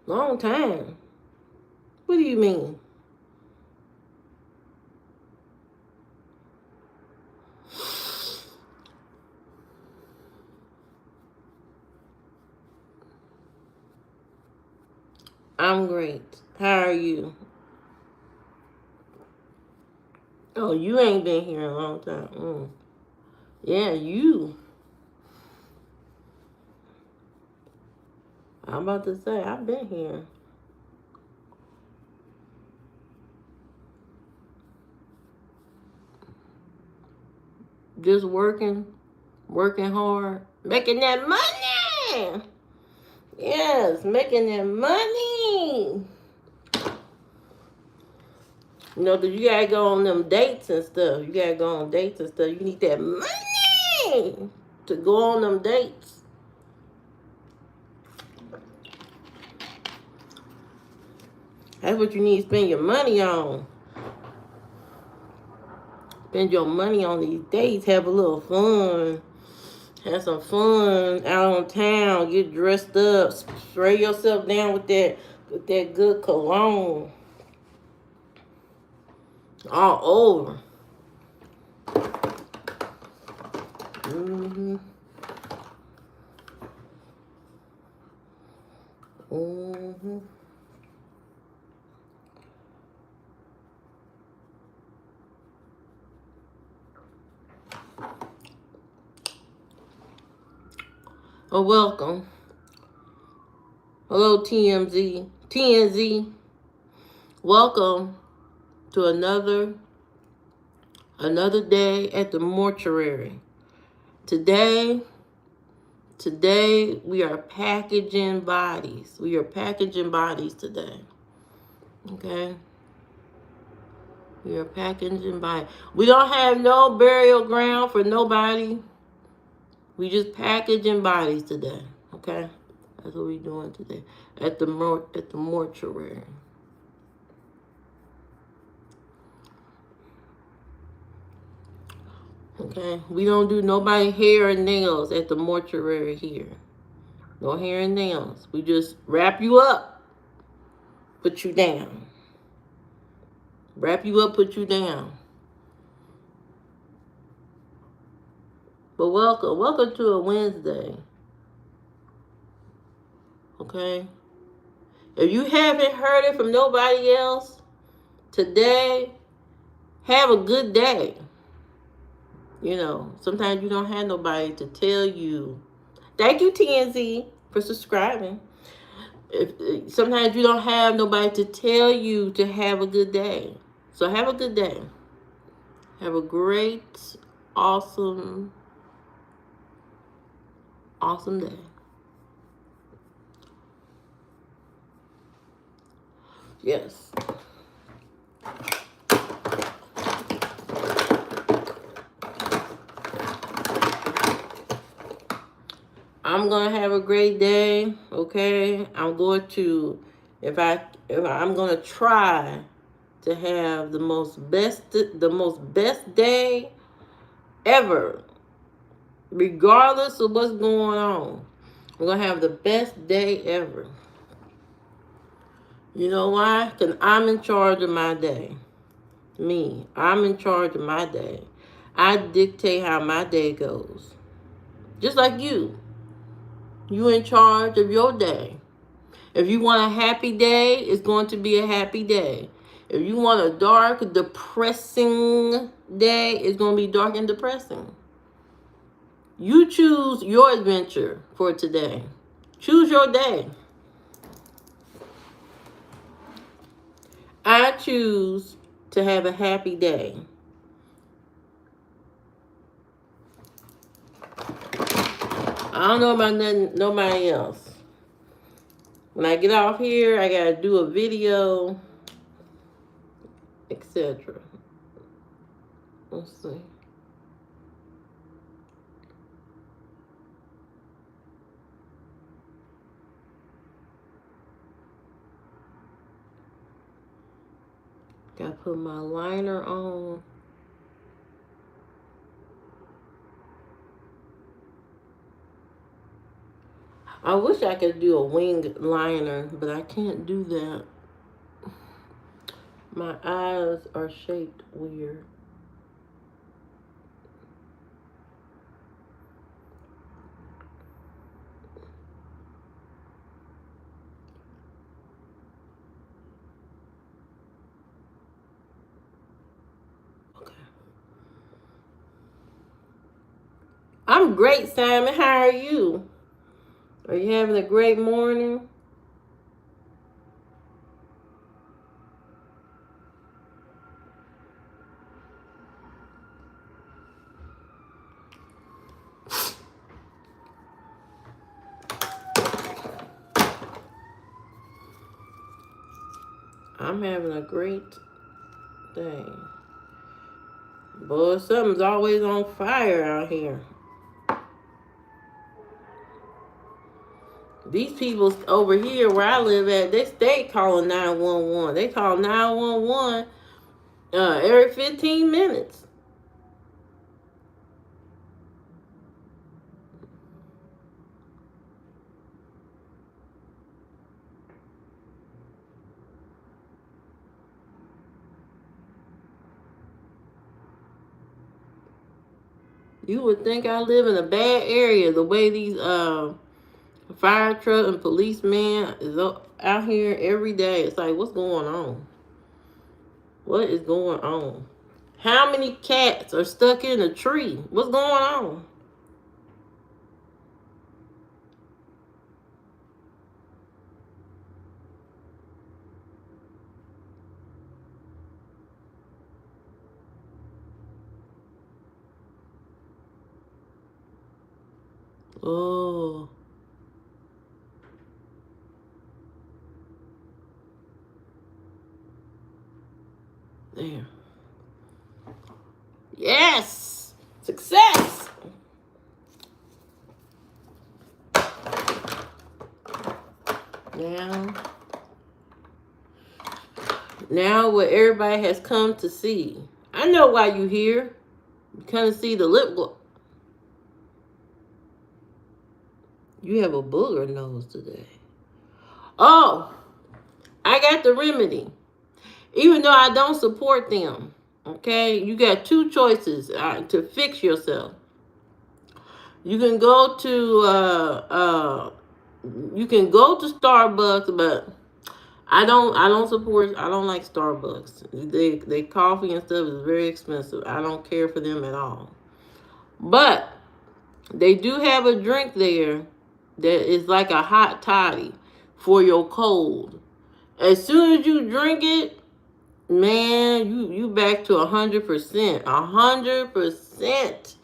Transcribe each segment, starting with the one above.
Long time. What do you mean? I'm great. How are you? Oh, you ain't been here a long time. Yeah, you. I'm about to say, I've been here. Just working hard, making that money. Yes, making that money. You know, 'cause you gotta go on them dates and stuff. You gotta go on dates and stuff. You need that money to go on them dates. That's what you need to spend your money on. Spend your money on these dates. Have a little fun. Have some fun out on town. Get dressed up. Spray yourself down with that good cologne. All over. Mm-hmm. Mm-hmm. Oh, welcome. Hello, TMZ. TNZ. Welcome to another day at the mortuary. Today we are packaging bodies. We are packaging bodies today. Okay? We are packaging bodies. We don't have no burial ground for nobody. We just packaging bodies today. Okay? That's what we doing today at the mortuary. Okay? We don't do nobody hair and nails at the mortuary here. No hair and nails. We just wrap you up, put you down. Wrap you up, put you down. But welcome to a Wednesday. Okay? If you haven't heard it from nobody else today, have a good day. You know, sometimes you don't have nobody to tell you. Thank you, TNZ, for subscribing. Sometimes you don't have nobody to tell you to have a good day. So have a good day. Have a great, awesome day. Yes. I'm gonna have a great day. Okay. I'm going to, if I'm gonna try to have the most best day ever, regardless of what's going on. I'm gonna have the best day ever. You know why? Because I'm in charge of my day. Me. I'm in charge of my day. I dictate how my day goes. Just like you. You in charge of your day. If you want a happy day, it's going to be a happy day. If you want a dark, depressing day, it's going to be dark and depressing. You choose your adventure for today. Choose your day. I choose to have a happy day. I don't know about nobody else. When I get off here, I gotta do a video, etc. Let's see. Gotta put my liner on. I wish I could do a wing liner, but I can't do that. My eyes are shaped weird. Okay. I'm great, Simon. How are you? Are you having a great morning? I'm having a great day. Boy, something's always on fire out here. These people over here where I live at, they stay calling 911. They call 911 every 15 minutes. You would think I live in a bad area the way these fire truck and policemen is out here every day. It's like, what's going on? What is going on? How many cats are stuck in a tree? What's going on? Oh, there. Yes! Success! Now, now what everybody has come to see. I know why you here. You kind of see the lip gloss. You have a booger nose today. Oh, I got the remedy. Even though I don't support them, okay? You got two choices to fix yourself. You can go to Starbucks, but I don't support. I don't like Starbucks. They coffee and stuff is very expensive. I don't care for them at all. But they do have a drink there that is like a hot toddy for your cold. As soon as you drink it, man, you back to 100%. 100%.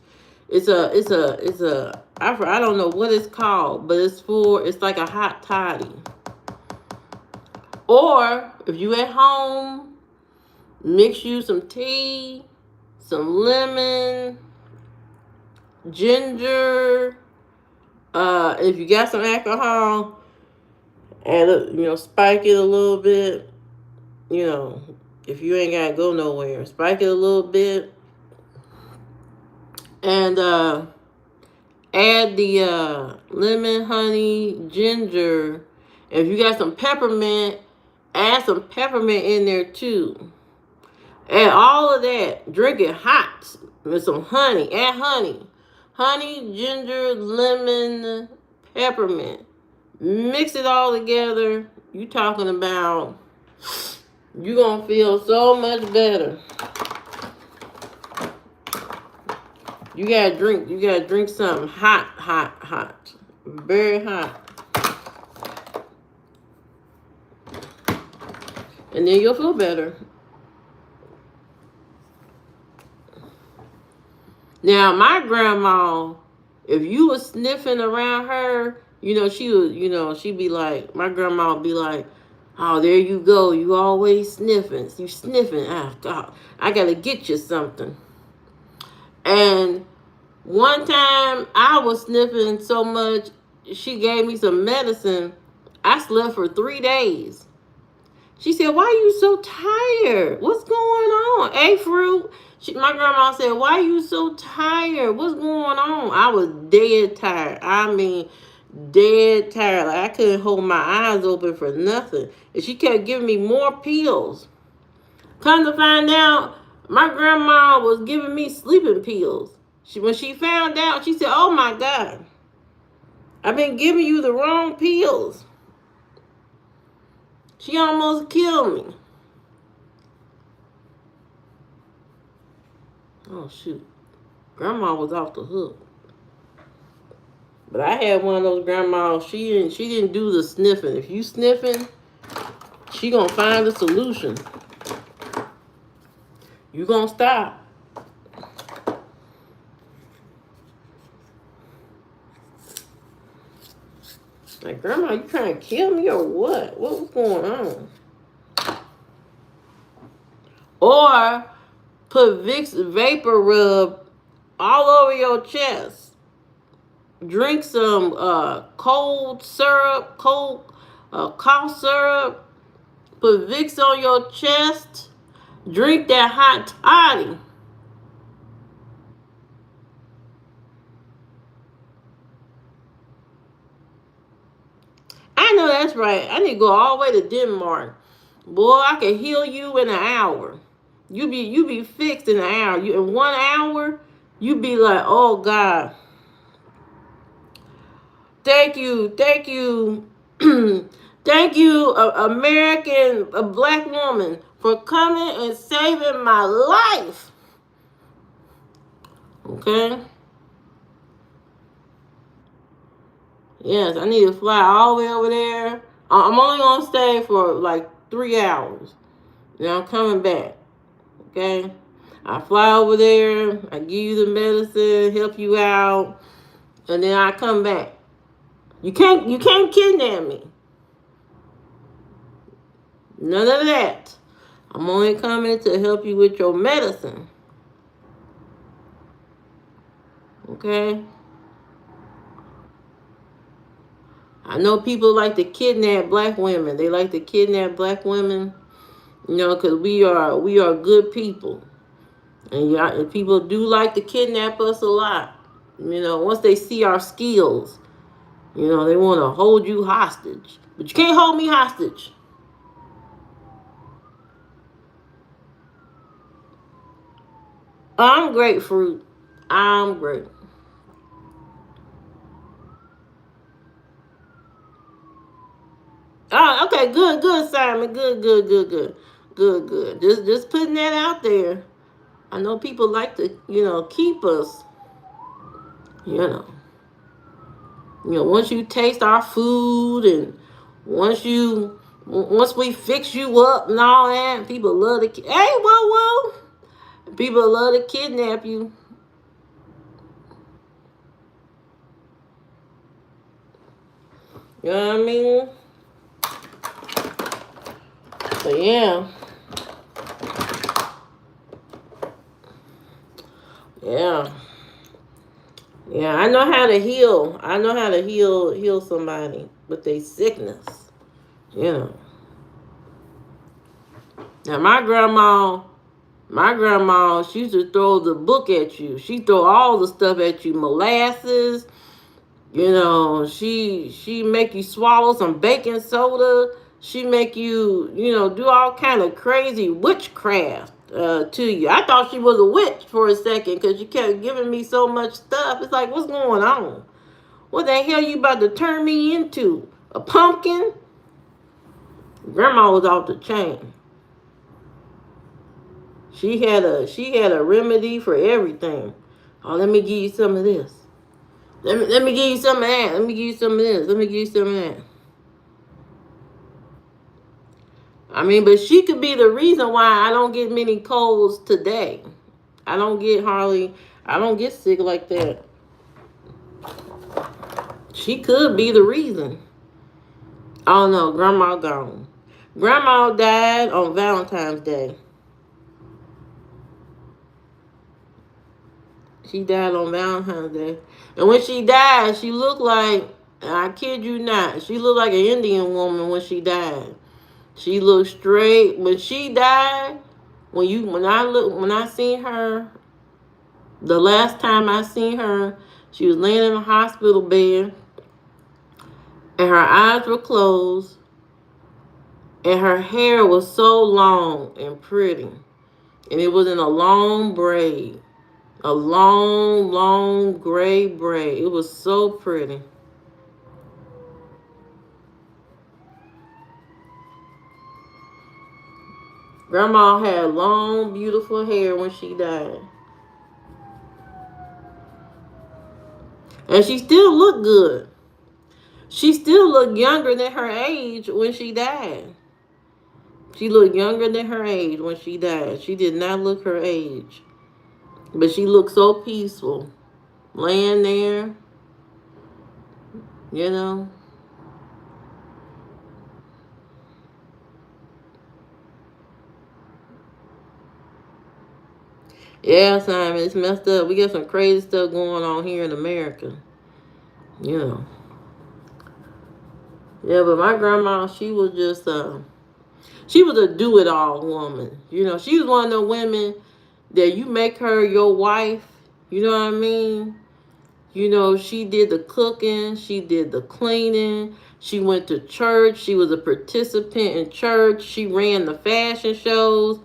I don't know what it's called, but it's like a hot toddy. Or if you at home, mix you some tea, some lemon, ginger. If you got some alcohol, spike it a little bit. If you ain't gotta go nowhere, spike it a little bit, and add the lemon, honey, ginger. If you got some peppermint, add some peppermint in there too. Add all of that. Drink it hot with some honey. Add honey. Honey, ginger, lemon, peppermint. Mix it all together. You talking about you're going to feel so much better. You gotta drink something hot. Very hot. And then you'll feel better. Now, my grandma, if you was sniffing around her, she'd be like, my grandma would be like, oh, there you go. You always sniffing. You sniffing. Ah, God, I gotta get you something. And one time I was sniffing so much, she gave me some medicine. I slept for 3 days. She said, why are you so tired? What's going on? Hey, Fruit. My grandma said, why are you so tired? What's going on? I was dead tired. I mean, dead tired. Like I couldn't hold my eyes open for nothing. And she kept giving me more pills. Come to find out, my grandma was giving me sleeping pills. When she found out, she said, "Oh my God, I've been giving you the wrong pills." She almost killed me. Oh shoot. Grandma was off the hook. But I had one of those grandmas, she didn't do the sniffing. If you sniffing, she gonna find a solution. You gonna stop. Like, Grandma, you trying to kill me or what? What was going on? Or put Vicks vapor rub all over your chest. Drink some cold syrup, cold cough syrup. Put Vicks on your chest. Drink that hot toddy. I know that's right. I need to go all the way to Denmark. Boy, I can heal you in an hour. You be fixed in an hour. You in 1 hour, you be like, oh God. Thank you, thank you, thank you, American, a black woman, for coming and saving my life. Okay? Yes, I need to fly all the way over there. I'm only gonna stay for like 3 hours. Then I'm coming back. Okay? I fly over there, I give you the medicine, help you out, and then I come back. You can't kidnap me. None of that. I'm only coming to help you with your medicine. Okay? I know people like to kidnap black women. They like to kidnap black women, because we are good people. And people do like to kidnap us a lot. Once they see our skills, they want to hold you hostage. But you can't hold me hostage. I'm grapefruit. I'm great. Oh, okay, good, Simon. Good. Just putting that out there. I know people like to, keep us, you know. Once you taste our food and once we fix you up and all that, people love to, hey, whoa. People love to kidnap you. You know what I mean? So yeah. Yeah, I know how to heal. I know how to heal somebody with their sickness. Now my grandma, she used to throw the book at you. She throw all the stuff at you, molasses. She make you swallow some baking soda. She make you, do all kind of crazy witchcraft to you. I thought she was a witch for a second because she kept giving me so much stuff. It's like, what's going on? What the hell you about to turn me into? A pumpkin? Grandma was off the chain. She had a remedy for everything. Oh, let me give you some of this. Let me give you some of that. Let me give you some of this. Let me give you some of that. I mean, but she could be the reason why I don't get many colds today. I don't get sick like that. She could be the reason. Oh no, Grandma gone. Grandma died on Valentine's Day. She died on Valentine's Day. And when she died, she looked like, I kid you not, she looked like an Indian woman when she died. She looked straight. When she died, when I seen her, the last time I seen her, she was laying in a hospital bed. and her eyes were closed, and her hair was so long and pretty, and it was in a long braid, a long, long gray braid. It was so pretty. Grandma had long, beautiful hair when she died. And she still looked good. She still looked younger than her age when she died. She looked younger than her age when she died. She did not look her age. But she looked so peaceful. Laying there, you know. Yeah, Simon, it's messed up. We got some crazy stuff going on here in America. You know. Yeah, but my grandma, she was a do-it-all woman. You know, she was one of the women that you make her your wife. You know what I mean? You know, she did the cooking, she did the cleaning, she went to church, she was a participant in church, she ran the fashion shows.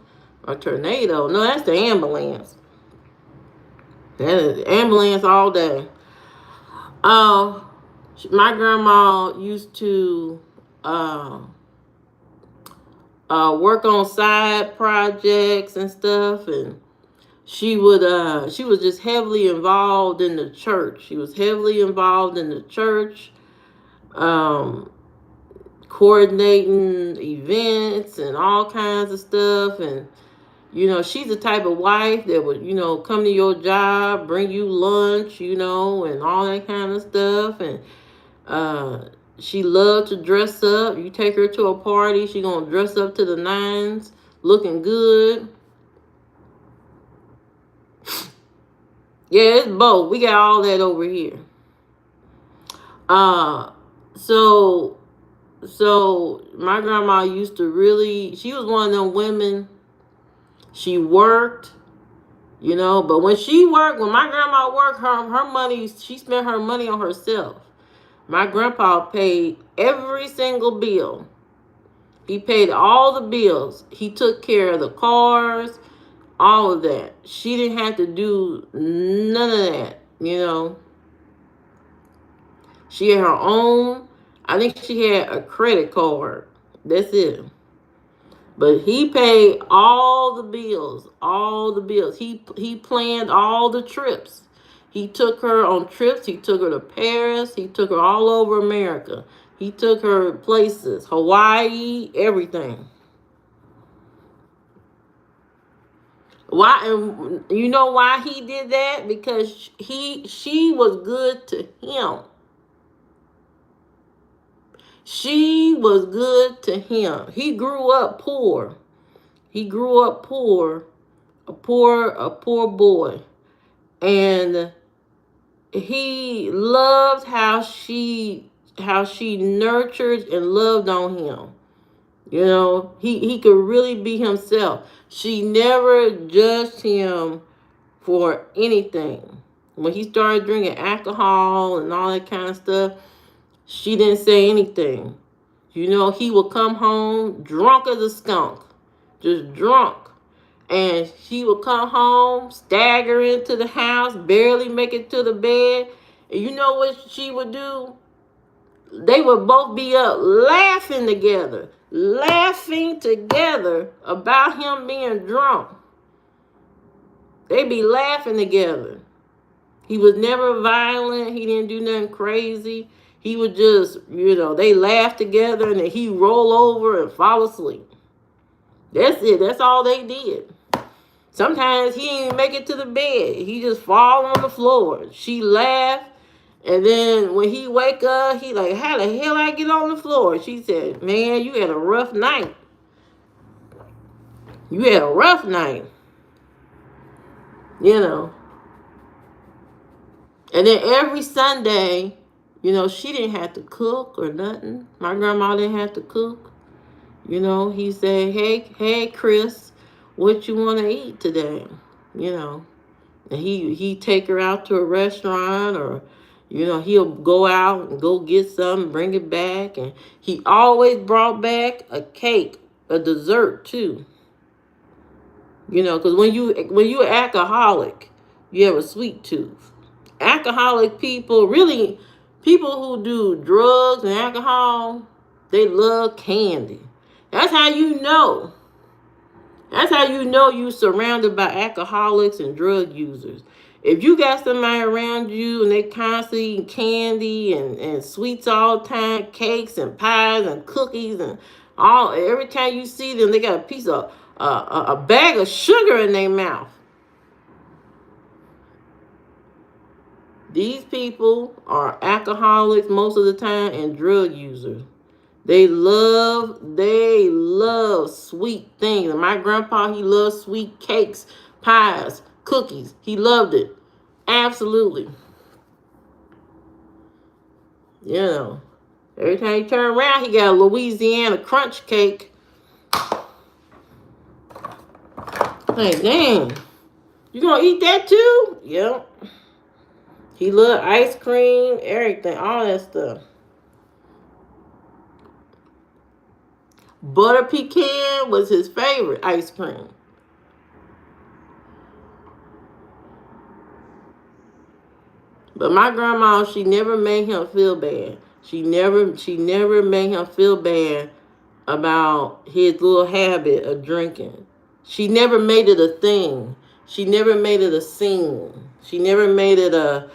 A tornado? No, that's the ambulance. That is ambulance all day. Uh, my grandma used to uh, work on side projects and stuff, and she was just heavily involved in the church. She was heavily involved in the church, um, coordinating events and all kinds of stuff. And you know, she's the type of wife that would, you know, come to your job, bring you lunch, you know, and all that kind of stuff. And uh, she loved to dress up. You take her to a party, she gonna dress up to the nines, looking good. Yeah, it's both. We got all that over here. Uh, so my grandma used to really. She was one of them women. She worked, you know, but when my grandma worked, her money, she spent her money on herself. My grandpa paid every single bill. He paid all the bills. He took care of the cars, all of that. She didn't have to do none of that, you know. She had her own, I think she had a credit card. That's it. But he paid all the bills, all the bills. He planned all the trips. He took her on trips. He took her to Paris. He took her all over America. He took her places, Hawaii, everything. Why? And you know why he did that? Because she was good to him. She was good to him. He grew up poor. He grew up poor, a poor boy. And he loved how she nurtured and loved on him. You know, he could really be himself. She never judged him for anything. When he started drinking alcohol and all that kind of stuff, she didn't say anything. You know, he would come home drunk as a skunk, just drunk. And she would come home, stagger into the house, barely make it to the bed. And you know what she would do? They would both be up laughing together about him being drunk. They'd be laughing together. He was never violent. He didn't do nothing crazy. He would just, you know, they laugh together and then he roll over and fall asleep. That's it. That's all they did. Sometimes he didn't make it to the bed. He just fall on the floor. She laughed. And then when he wake up, he like, how the hell I get on the floor? She said, man, you had a rough night. You had a rough night. You know. And then every Sunday, you know, she didn't have to cook or nothing. My grandma didn't have to cook. You know, he said, hey, Chris, what you want to eat today? You know, and he take her out to a restaurant or, You know, he'll go out and go get something, bring it back, and he always brought back a cake, a dessert too. You know, because when you're alcoholic, you have a sweet tooth. Alcoholic people, really, people who do drugs and alcohol, they love candy. That's how you know. That's how you know you surrounded by alcoholics and drug users. If you got somebody around you and they constantly eating candy and sweets all the time, cakes and pies and cookies and all, every time you see them, they got a piece of a bag of sugar in their mouth. These people are alcoholics most of the time and drug users. They love sweet things. And my grandpa, he loved sweet cakes, pies, cookies. He loved it. Absolutely. You know, every time he turned around, he got a Louisiana crunch cake. Hey, dang. You gonna eat that too? Yep. He loved ice cream, everything, all that stuff. Butter pecan was his favorite ice cream. But my grandma, she never made him feel bad. She never made him feel bad about his little habit of drinking. She never made it a thing. She never made it a scene. She never made it a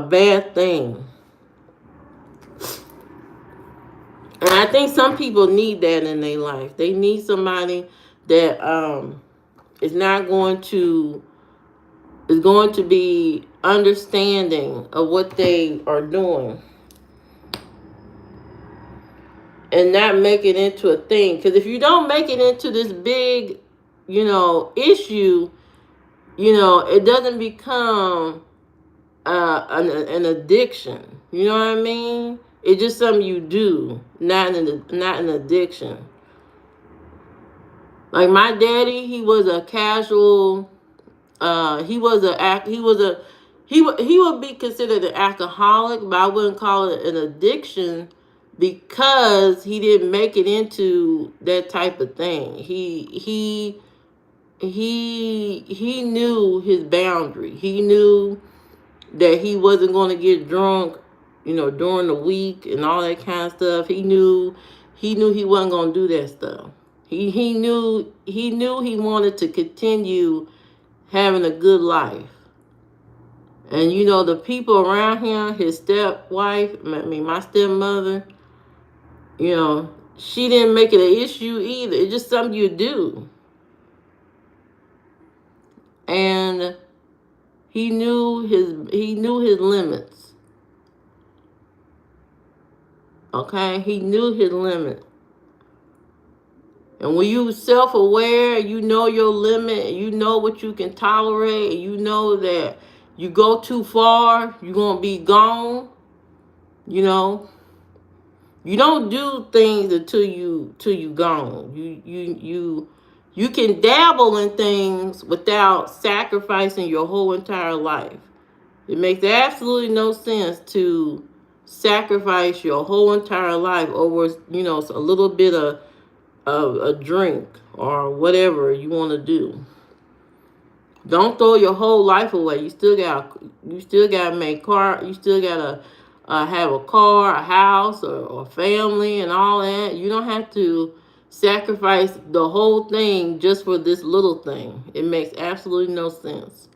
bad thing. And I think some people need that in their life. They need somebody that is not going to is going to be understanding of what they are doing and not make it into a thing. Because if you don't make it into this big, issue, it doesn't become an addiction. You know what I mean? It's just something you do, not an addiction. Like my daddy, he was a casual. He would be considered an alcoholic, but I wouldn't call it an addiction because he didn't make it into that type of thing. He knew his boundary. He knew that he wasn't going to get drunk, during the week and all that kind of stuff. He knew he wasn't going to do that stuff. He knew he wanted to continue having a good life. And the people around him, his stepwife, my stepmother, she didn't make it an issue either. It's just something you do. And he knew his limits. Okay? He knew his limit. And when you self-aware, you know your limit, you know what you can tolerate, and you know that you go too far, you're going to be gone. You don't do things until you gone. You can dabble in things without sacrificing your whole entire life. It makes absolutely no sense to sacrifice your whole entire life over, a little bit of a drink or whatever you want to do. Don't throw your whole life away. You still got to make car. You still got to have a car, a house, or a family, and all that. You don't have to sacrifice the whole thing just for this little thing. It makes absolutely no sense.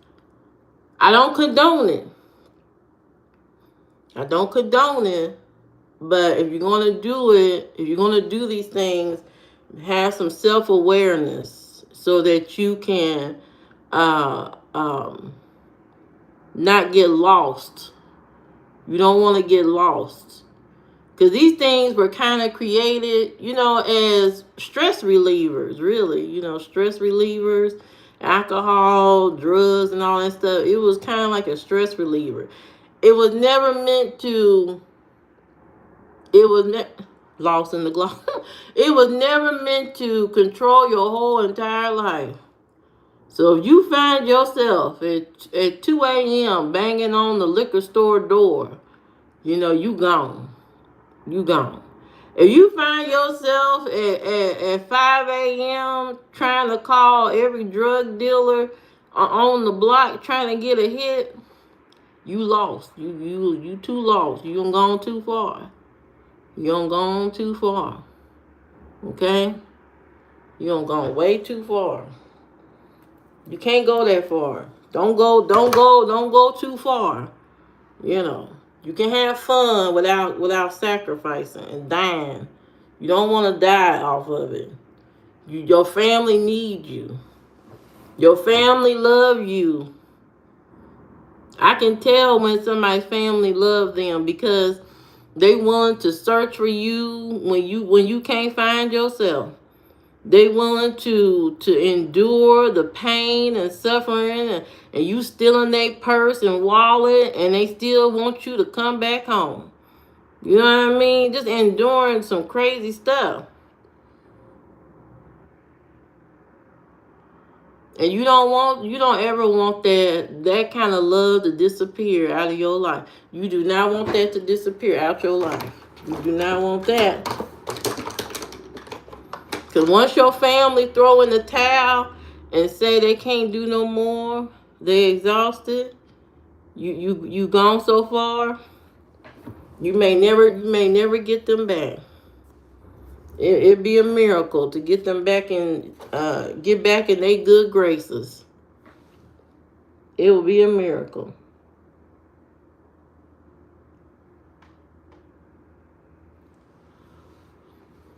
I don't condone it. But if you're going to do it, if you're going to do these things, have some self-awareness so that you can not get lost. You don't want to get lost. Because these things were kind of created, as stress relievers, really. Stress relievers, alcohol, drugs, and all that stuff. It was kind of like a stress reliever. It was never meant to, lost in the gloss. It was never meant to control your whole entire life. So if you find yourself at 2 a.m. banging on the liquor store door, you gone. You gone. If you find yourself at 5 a.m. trying to call every drug dealer on the block trying to get a hit, you lost. You too lost. You done gone too far. You done gone too far. Okay? You done gone way too far. You can't go that far. Don't go too far. You can have fun without sacrificing and dying. You don't want to die off of it. Your family need you. Your family love you. I can tell when somebody's family love them because they want to search for you when you can't find yourself. They willing to endure the pain and suffering and you stealing their purse and wallet and they still want you to come back home. You know what I mean? Just enduring some crazy stuff. And you don't ever want that kind of love to disappear out of your life. You do not want that to disappear out your life. You do not want that. Because once your family throw in the towel and say they can't do no more, they exhausted, you gone so far, you may never get them back. It'd be a miracle to get them back get back in their good graces. It will be a miracle.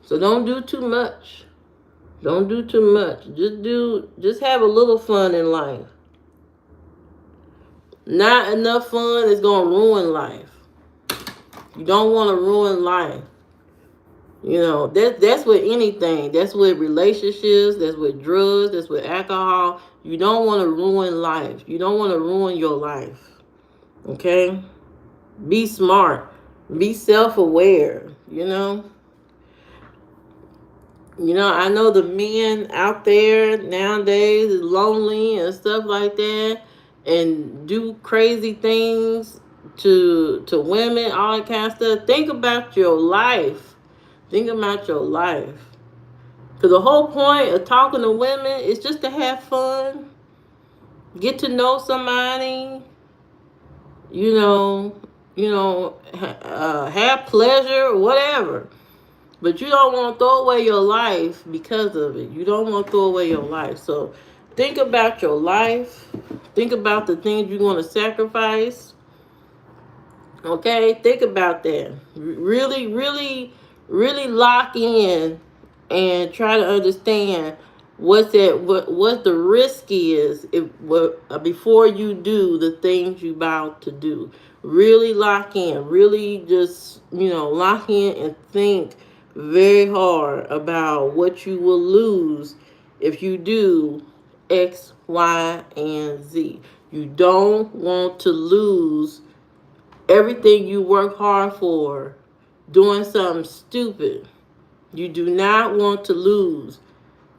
So don't do too much. Don't do too much. Just have a little fun in life. Not enough fun is gonna ruin life. You don't want to ruin life. That's with anything. That's with relationships. That's with drugs. That's with alcohol. You don't want to ruin life. You don't want to ruin your life. Okay? Be smart. Be self-aware. I know the men out there nowadays is lonely and stuff like that and do crazy things to women, all that kind of stuff. Think about your life. Think about your life. Because the whole point of talking to women is just to have fun, get to know somebody, have pleasure, whatever. But you don't want to throw away your life because of it. You don't want to throw away your life. So think about your life. Think about the things you're going to sacrifice. Okay? Think about that. Really, really, really lock in and try to understand what the risk is before you do the things you about to do. Really lock in. Really just, lock in and think very hard about what you will lose if you do X, Y, and Z. You don't want to lose everything you work hard for doing something stupid. You do not want to lose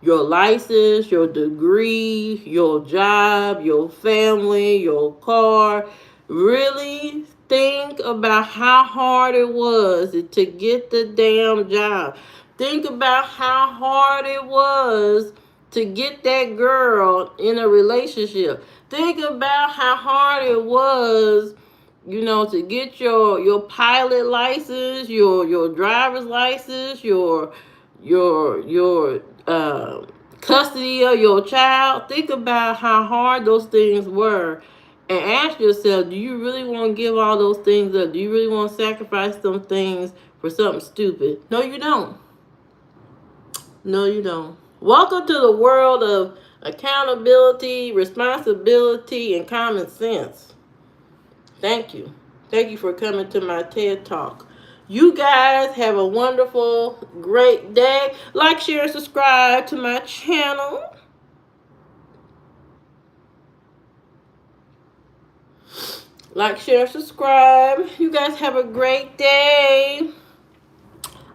your license, your degree, your job, your family, your car. Really think about how hard it was to get the damn job. Think about how hard it was to get that girl in a relationship. Think about how hard it was, to get your pilot license, your driver's license, your custody of your child. Think about how hard those things were and ask yourself, do you really want to give all those things up? Do you really want to sacrifice some things for something stupid? No, you don't. No, you don't. Welcome to the world of accountability, responsibility, and common sense. Thank you. Thank you for coming to my TED Talk. You guys have a wonderful, great day. Like, share, and subscribe to my channel. Like, share, subscribe. You guys have a great day.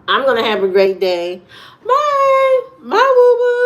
I'm going to have a great day. Bye. Bye, boo-boo.